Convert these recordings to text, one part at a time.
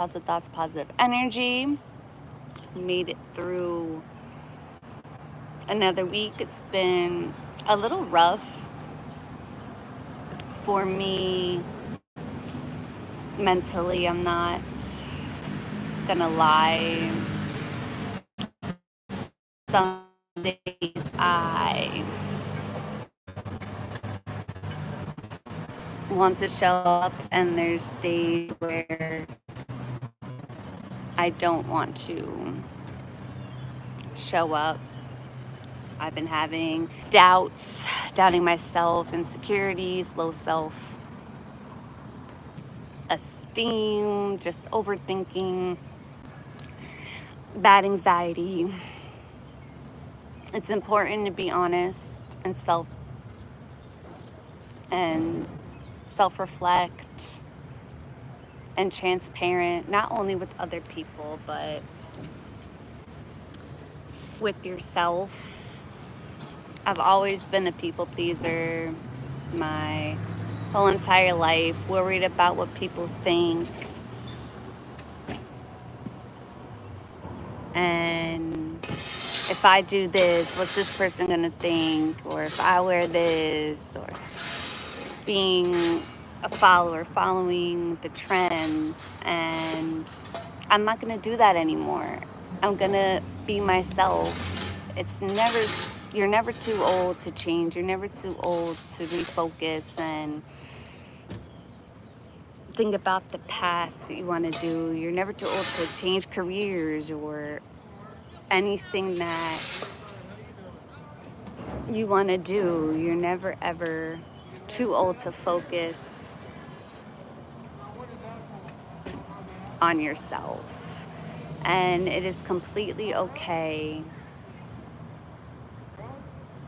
positive thoughts, positive energy. Made it through another week. It's been a little rough for me mentally. I'm not gonna lie. Some days I want to show up, and there's days where I don't want to show up. I've been having doubts, doubting myself, insecurities, low self esteem, just overthinking, bad anxiety. It's important to be honest and self-reflect and transparent, not only with other people, but with yourself. I've always been a people pleaser my whole entire life, worried about what people think. And if I do this, what's this person gonna think? Or if I wear this, or being a follower, following the trends. And I'm not gonna do that anymore. I'm gonna be myself. You're never too old to change. You're never too old to refocus and think about the path that you want to do. You're never too old to change careers or anything that you want to do. You're never ever too old to focus on yourself. And it is completely okay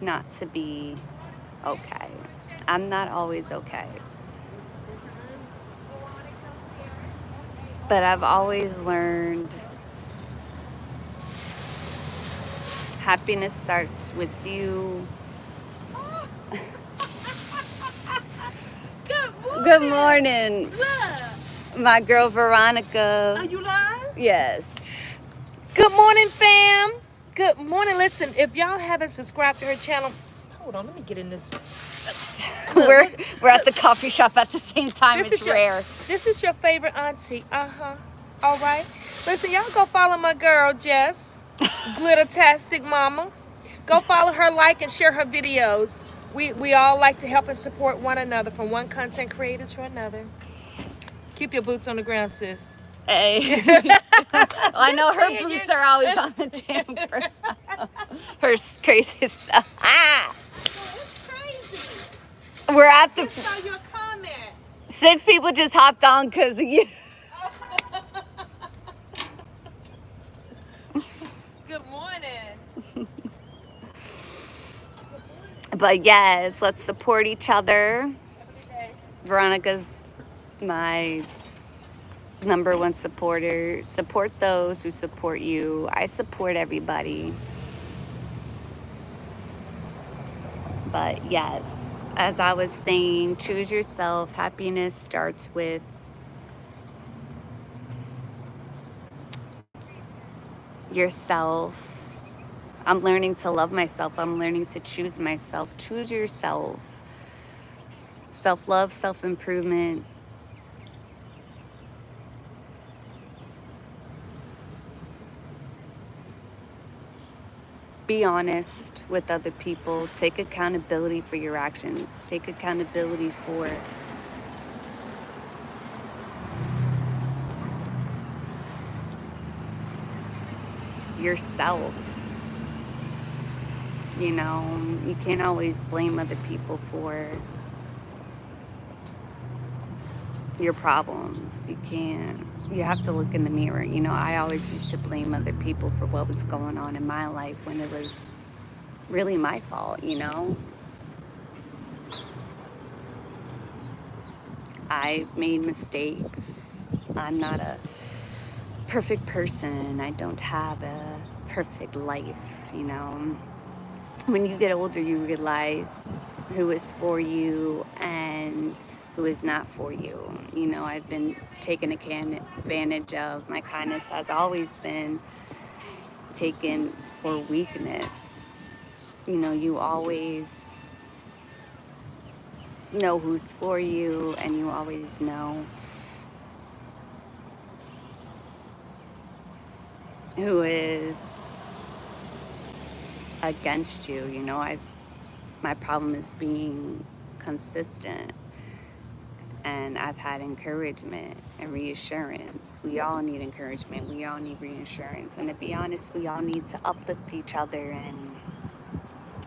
not to be okay. I'm not always okay. But I've always learned happiness starts with you. Good morning. Look. My girl Veronica. Are you live? Yes. Good morning, fam. Good morning. Listen, if y'all haven't subscribed to her channel, hold on, let me get in this. we're at the coffee shop at the same time. It's rare. This is your favorite auntie. All right. Listen, y'all go follow my girl Jess, Glittertastic Mama. Go follow her, like, and share her videos. We all like to help and support one another, from one content creator to another. Keep your boots on the ground, sis. Hey. Well, I know her boots are always on the damper. Her crazy stuff. Ah! It's crazy. We're at the. I saw your comment. 6 people just hopped on because of you. Good morning. But yes, let's support each other. Veronica's my #1 supporter. Support those who support you. I support everybody. But yes, as I was saying, choose yourself. Happiness starts with yourself. I'm learning to love myself. I'm learning to choose myself. Choose yourself. Self-love, self-improvement. Be honest with other people. Take accountability for your actions. Take accountability for yourself. You know, you can't always blame other people for your problems. You have to look in the mirror. You know, I always used to blame other people for what was going on in my life when it was really my fault, you know. I made mistakes. I'm not a perfect person. I don't have a perfect life, you know. When you get older, you realize who is for you and who is not for you. You know, I've been taken advantage of. My kindness has always been taken for weakness. You know, you always know who's for you, and you always know who is against you. You know, my problem is being consistent, and I've had encouragement and reassurance. We all need encouragement. We all need reassurance. And to be honest, we all need to uplift each other, and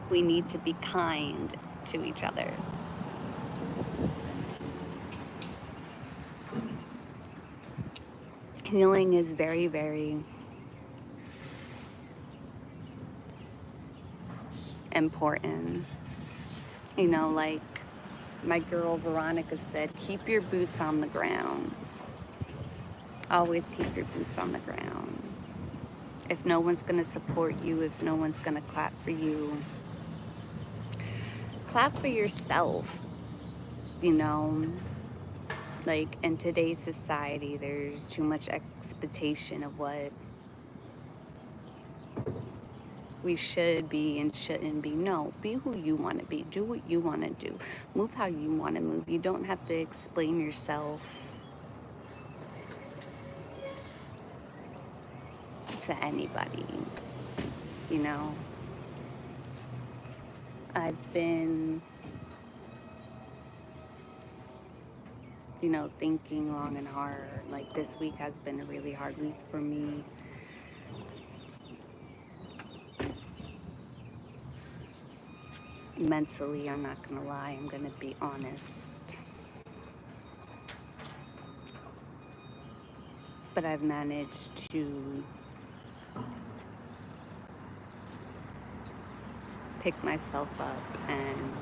we need to be kind to each other. Healing is very, very important. You know, like my girl Veronica said, keep your boots on the ground. Always keep your boots on the ground. If no one's going to support you, if no one's going to clap for you, clap for yourself. You know, like in today's society, there's too much expectation of what we should be and shouldn't be. No, be who you want to be. Do what you want to do. Move how you want to move. You don't have to explain yourself to anybody. You know, I've been, you know, thinking long and hard. Like this week has been a really hard week for me. Mentally, I'm not gonna lie, I'm gonna be honest. But I've managed to pick myself up, and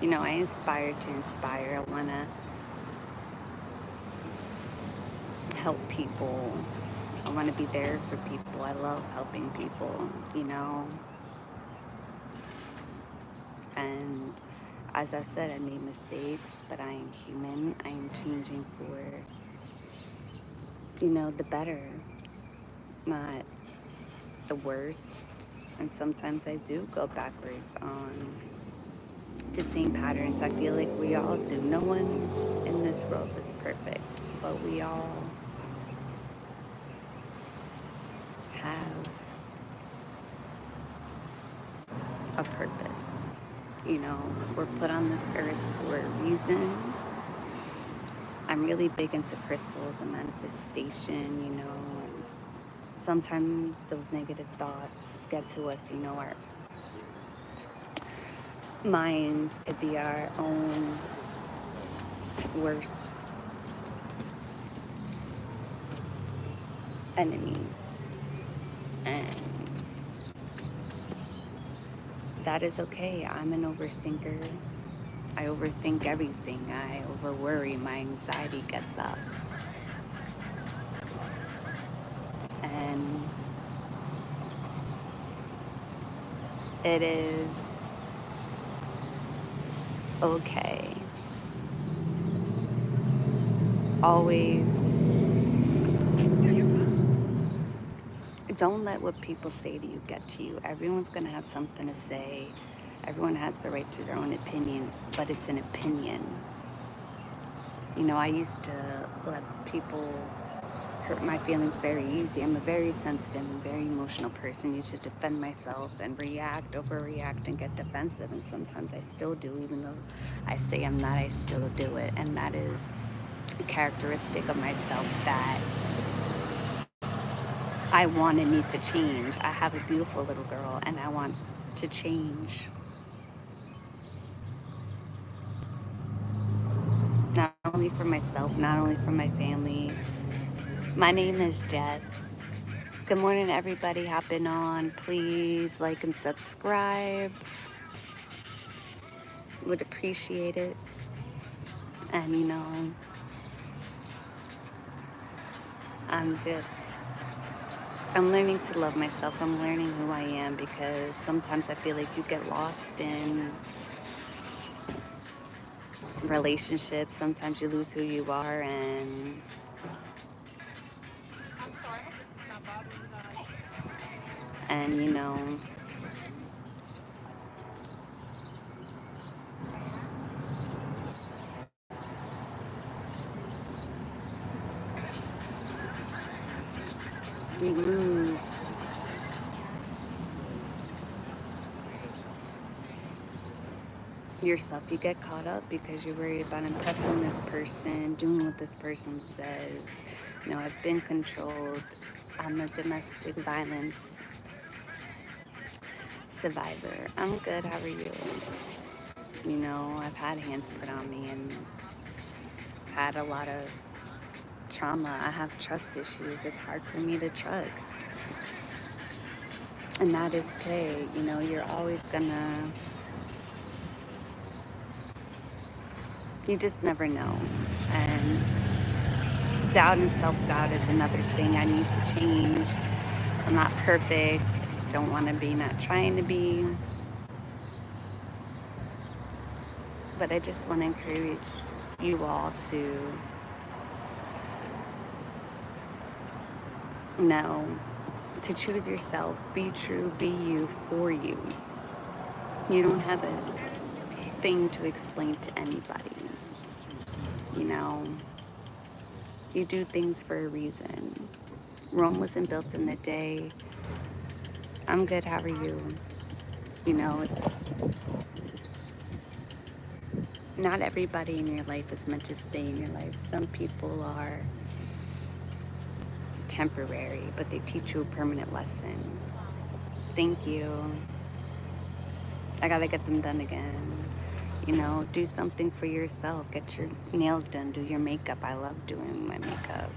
you know, I aspire to inspire. I wanna help people. I wanna be there for people. I love helping people, you know. And as I said, I made mistakes, but I am human. I am changing for, you know, the better, not the worst. And sometimes I do go backwards on the same patterns. I feel like we all do. No one in this world is perfect, but we all have a purpose. You know, we're put on this earth for a reason. I'm really big into crystals and manifestation, you know. Sometimes those negative thoughts get to us, you know, our minds could be our own worst enemy. And that is okay. I'm an overthinker. I overthink everything. I overworry. My anxiety gets up. And it is okay. Always don't let what people say to you get to you. Everyone's going to have something to say. Everyone has the right to their own opinion, but it's an opinion. You know, I used to let people hurt my feelings very easy. I'm a very sensitive and very emotional person. I used to defend myself and overreact, and get defensive. And sometimes I still do, even though I say I'm not, I still do it. And that is a characteristic of myself that I want and need to change. I have a beautiful little girl, and I want to change. Not only for myself, not only for my family. My name is Jess. Good morning, everybody hopping on. Please like and subscribe. Would appreciate it. And you know, I'm learning to love myself. I'm learning who I am, because sometimes I feel like you get lost in relationships, sometimes you lose who you are, and I'm sorry, I hope this is not bothering you guys. you know, you lose yourself. You get caught up because you're worried about impressing this person, doing what this person says. You know, I've been controlled. I'm a domestic violence survivor. I'm good. How are you? You know, I've had hands put on me and had a lot of trauma. I have trust issues. It's hard for me to trust. And that is okay. You know, you're always gonna, you just never know. And doubt and self-doubt is another thing I need to change. I'm not perfect. Don't want to be, not trying to be. But I just want to encourage you all to know, to choose yourself, be true, be you, for you. You don't have a thing to explain to anybody. You know, you do things for a reason. Rome wasn't built in a day. I'm good, how are you? You know, it's not everybody in your life is meant to stay in your life. Some people are temporary, but they teach you a permanent lesson. Thank you. I gotta get them done again. You know, do something for yourself. Get your nails done, do your makeup. I love doing my makeup.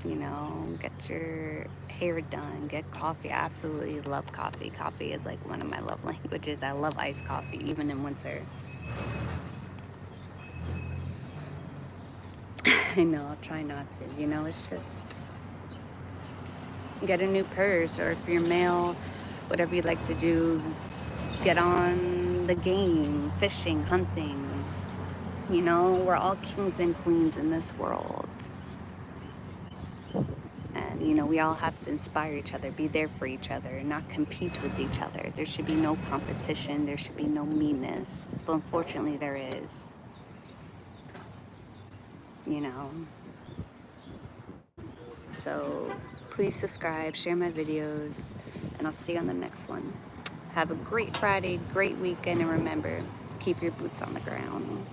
You know, get your hair done, get coffee. I absolutely love coffee. Coffee is like one of my love languages. I love iced coffee, even in winter. I know, I'll try not to. You know, it's just get a new purse, or if you're male, whatever you like to do, get on the game, fishing, hunting. You know, we're all kings and queens in this world. And, you know, we all have to inspire each other, be there for each other, not compete with each other. There should be no competition. There should be no meanness. But unfortunately, there is. You know. So please subscribe, share my videos, and I'll see you on the next one. Have a great Friday, great weekend, and remember, keep your boots on the ground.